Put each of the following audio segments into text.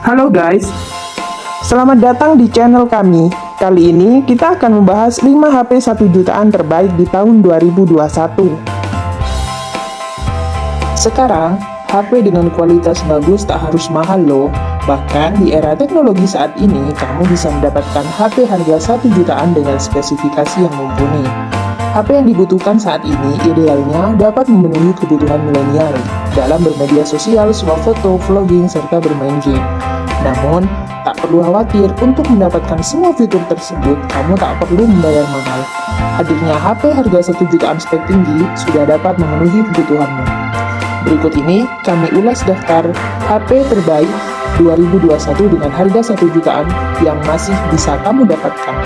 Halo guys, selamat datang di channel kami. Kali ini kita akan membahas 5 HP 1 jutaan terbaik di tahun 2021. Sekarang, HP dengan kualitas bagus tak harus mahal loh. Bahkan di era teknologi saat ini, kamu bisa mendapatkan HP harga 1 jutaan dengan spesifikasi yang mumpuni. HP yang dibutuhkan saat ini idealnya dapat memenuhi kebutuhan milenial dalam bermedia sosial, swafoto, vlogging, serta bermain game. Namun, tak perlu khawatir, untuk mendapatkan semua fitur tersebut, kamu tak perlu membayar mahal. Hadirnya HP harga 1 jutaan spek tinggi sudah dapat memenuhi kebutuhanmu. Berikut ini, kami ulas daftar HP terbaik 2021 dengan harga 1 jutaan yang masih bisa kamu dapatkan.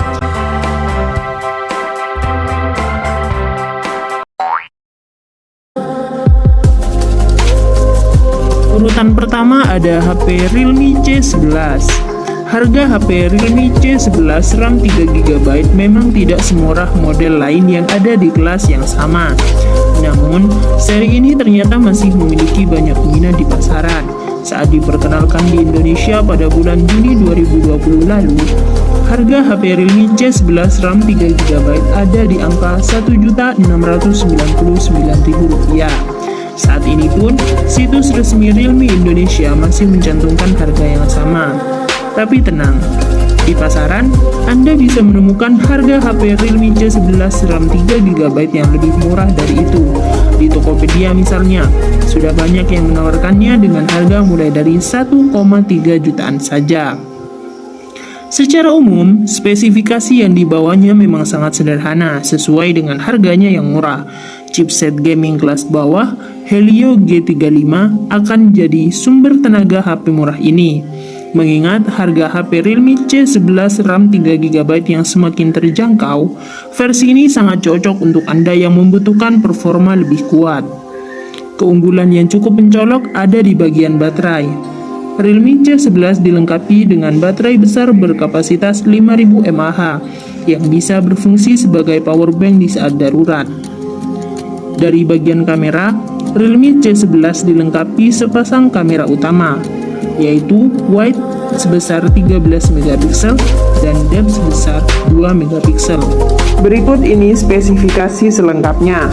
Urutan pertama ada HP Realme C11. Harga HP Realme C11 RAM 3GB memang tidak semurah model lain yang ada di kelas yang sama. Namun, seri ini ternyata masih memiliki banyak minat di pasaran. Saat diperkenalkan di Indonesia pada bulan Juni 2020 lalu, harga HP Realme C11 RAM 3GB ada di angka Rp1.699.000. Saat ini pun, situs resmi Realme Indonesia masih mencantumkan harga yang sama. Tapi tenang, di pasaran, Anda bisa menemukan harga HP Realme C11 RAM 3GB yang lebih murah dari itu. Di Tokopedia misalnya, sudah banyak yang menawarkannya dengan harga mulai dari 1,3 jutaan saja. Secara umum, spesifikasi yang dibawanya memang sangat sederhana, sesuai dengan harganya yang murah. Chipset gaming kelas bawah, Helio G35 akan jadi sumber tenaga HP murah ini. Mengingat harga HP Realme C11 RAM 3GB yang semakin terjangkau, versi ini sangat cocok untuk Anda yang membutuhkan performa lebih kuat. Keunggulan yang cukup mencolok ada di bagian baterai. Realme C11 dilengkapi dengan baterai besar berkapasitas 5000 mAh yang bisa berfungsi sebagai power bank di saat darurat. Dari bagian kamera, Realme C11 dilengkapi sepasang kamera utama, yaitu wide sebesar 13 megapiksel dan depth sebesar 2 megapiksel. Berikut ini spesifikasi selengkapnya.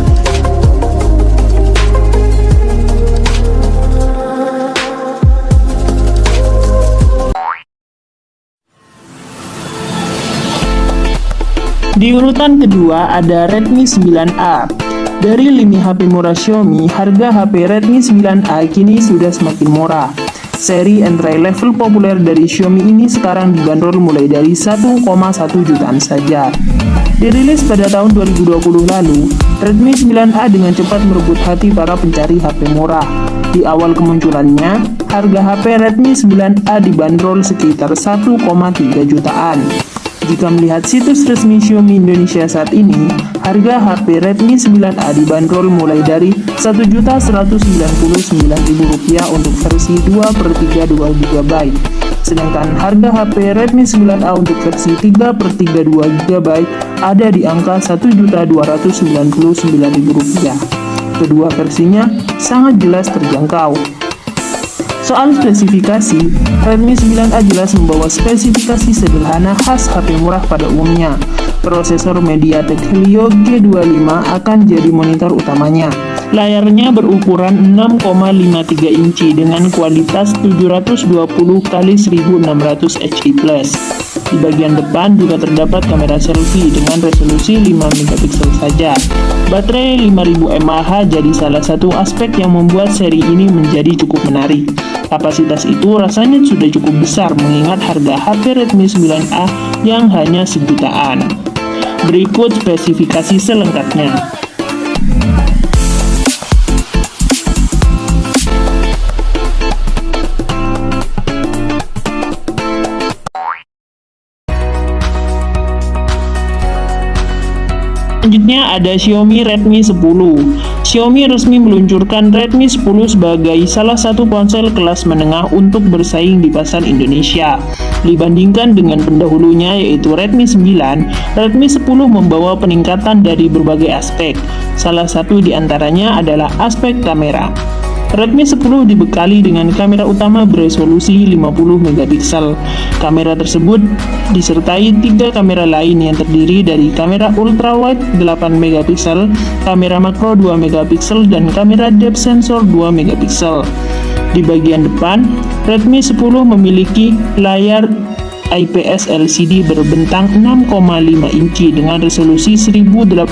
Di urutan kedua ada Redmi 9A. Dari lini HP murah Xiaomi, harga HP Redmi 9A kini sudah semakin murah. Seri entry level populer dari Xiaomi ini sekarang dibanderol mulai dari 1,1 jutaan saja. Dirilis pada tahun 2020 lalu, Redmi 9A dengan cepat merebut hati para pencari HP murah. Di awal kemunculannya, harga HP Redmi 9A dibanderol sekitar 1,3 jutaan. Jika melihat situs resmi Xiaomi Indonesia saat ini, harga HP Redmi 9A dibanderol mulai dari Rp1.199.000 untuk versi 2/32 GB. Sedangkan harga HP Redmi 9A untuk versi 3/32 GB ada di angka Rp1.299.000. Kedua versinya sangat jelas terjangkau. Soal spesifikasi, Redmi 9A jelas membawa spesifikasi sederhana khas HP murah pada umumnya. Prosesor MediaTek Helio G25 akan jadi monitor utamanya. Layarnya berukuran 6,53 inci dengan kualitas 720x1600 HD+. Di bagian depan juga terdapat kamera selfie dengan resolusi 5 megapiksel saja. Baterai 5000 mAh jadi salah satu aspek yang membuat seri ini menjadi cukup menarik. Kapasitas itu rasanya sudah cukup besar mengingat harga HP Redmi 9A yang hanya sejutaan. Berikut spesifikasi selengkapnya. Selanjutnya ada Xiaomi Redmi 10. Xiaomi resmi meluncurkan Redmi 10 sebagai salah satu ponsel kelas menengah untuk bersaing di pasar Indonesia. Dibandingkan dengan pendahulunya yaitu Redmi 9, Redmi 10 membawa peningkatan dari berbagai aspek. Salah satu di antaranya adalah aspek kamera. Redmi 10 dibekali dengan kamera utama beresolusi 50 megapiksel. Kamera tersebut disertai 3 kamera lain yang terdiri dari kamera ultrawide 8 megapiksel, kamera makro 2 megapiksel, dan kamera depth sensor 2 megapiksel. Di bagian depan, Redmi 10 memiliki layar IPS LCD berbentang 6,5 inci dengan resolusi 1080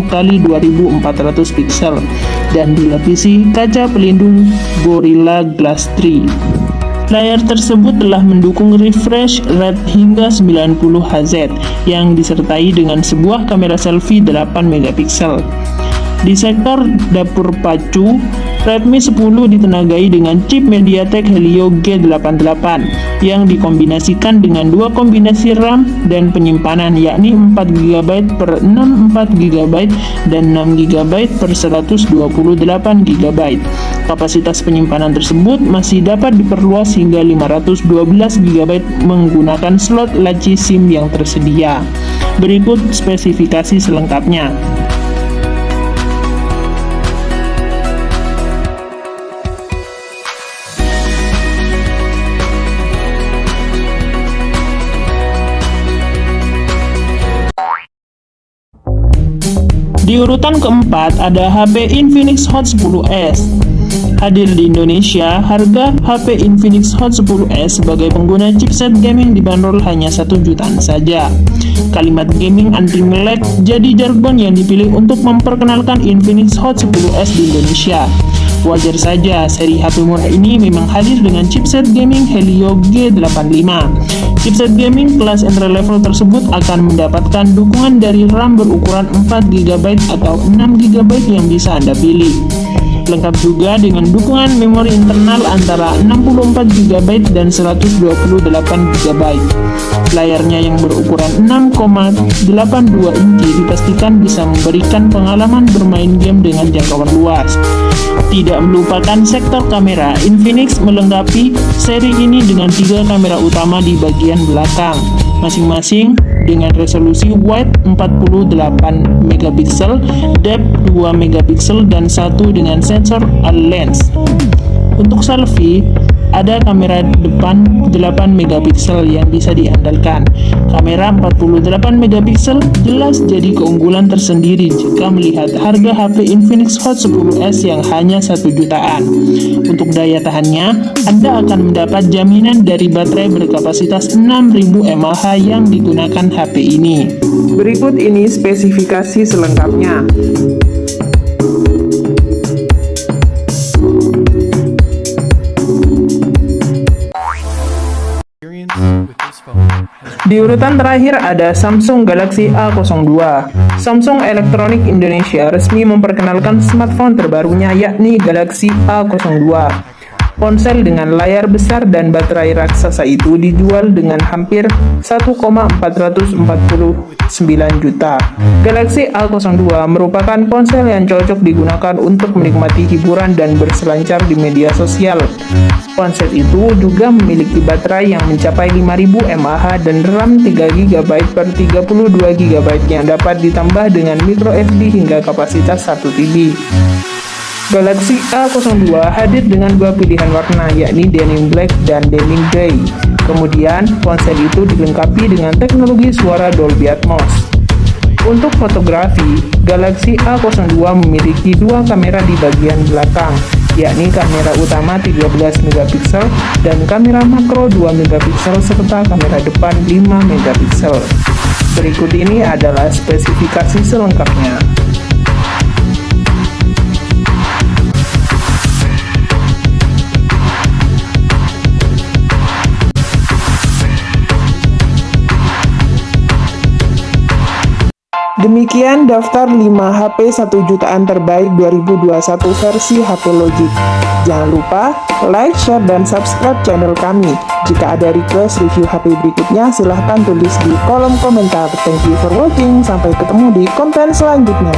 x 2400 piksel dan dilapisi kaca pelindung Gorilla Glass 3. Layar tersebut telah mendukung refresh rate hingga 90 Hz yang disertai dengan sebuah kamera selfie 8 megapiksel. Di sektor dapur pacu, Redmi 10 ditenagai dengan chip MediaTek Helio G88 yang dikombinasikan dengan 2 kombinasi RAM dan penyimpanan yakni 4GB per 64GB dan 6GB per 128GB. Kapasitas penyimpanan tersebut masih dapat diperluas hingga 512GB menggunakan slot laci SIM yang tersedia. Berikut spesifikasi selengkapnya. Di urutan keempat ada HP Infinix Hot 10s. Hadir di Indonesia, harga HP Infinix Hot 10s sebagai pengguna chipset gaming dibanderol hanya 1 jutaan saja. Kalimat gaming anti nge-lag jadi jargon yang dipilih untuk memperkenalkan Infinix Hot 10s di Indonesia. Wajar saja, seri HP murah ini memang hadir dengan chipset gaming Helio G85. Chipset gaming kelas entry level tersebut akan mendapatkan dukungan dari RAM berukuran 4GB atau 6GB yang bisa Anda pilih. Lengkap juga dengan dukungan memori internal antara 64GB dan 128GB. Layarnya yang berukuran 6,82 inci dipastikan bisa memberikan pengalaman bermain game dengan jangkauan luas. Tidak melupakan sektor kamera, Infinix melengkapi seri ini dengan 3 kamera utama di bagian belakang, masing-masing dengan resolusi wide 48 megapiksel, depth 2 megapiksel, dan satu dengan sensor lens. Untuk selfie, ada kamera depan 8 megapiksel yang bisa diandalkan. Kamera 48 megapiksel jelas jadi keunggulan tersendiri jika melihat harga HP Infinix Hot 10s yang hanya 1 jutaan. Untuk daya tahannya, Anda akan mendapat jaminan dari baterai berkapasitas 6000 mAh yang digunakan HP ini. Berikut ini spesifikasi selengkapnya. Di urutan terakhir ada Samsung Galaxy A02. Samsung Electronics Indonesia resmi memperkenalkan smartphone terbarunya yakni Galaxy A02. Ponsel dengan layar besar dan baterai raksasa itu dijual dengan hampir 1,449 juta. Galaxy A02 merupakan ponsel yang cocok digunakan untuk menikmati hiburan dan berselancar di media sosial. Ponsel itu juga memiliki baterai yang mencapai 5000 mAh dan RAM 3GB per 32GB yang dapat ditambah dengan microSD hingga kapasitas 1 TB. Galaxy A02 hadir dengan 2 pilihan warna yakni denim black dan denim grey. Kemudian ponsel itu dilengkapi dengan teknologi suara Dolby Atmos. Untuk fotografi, Galaxy A02 memiliki 2 kamera di bagian belakang, yakni kamera utama 13 megapiksel dan kamera makro 2 megapiksel serta kamera depan 5 megapiksel. Berikut ini adalah spesifikasi selengkapnya. Demikian daftar 5 HP 1 jutaan terbaik 2021 versi HP Logic. Jangan lupa like, share, dan subscribe channel kami. Jika ada request review HP berikutnya, silahkan tulis di kolom komentar. Thank you for watching. Sampai ketemu di konten selanjutnya.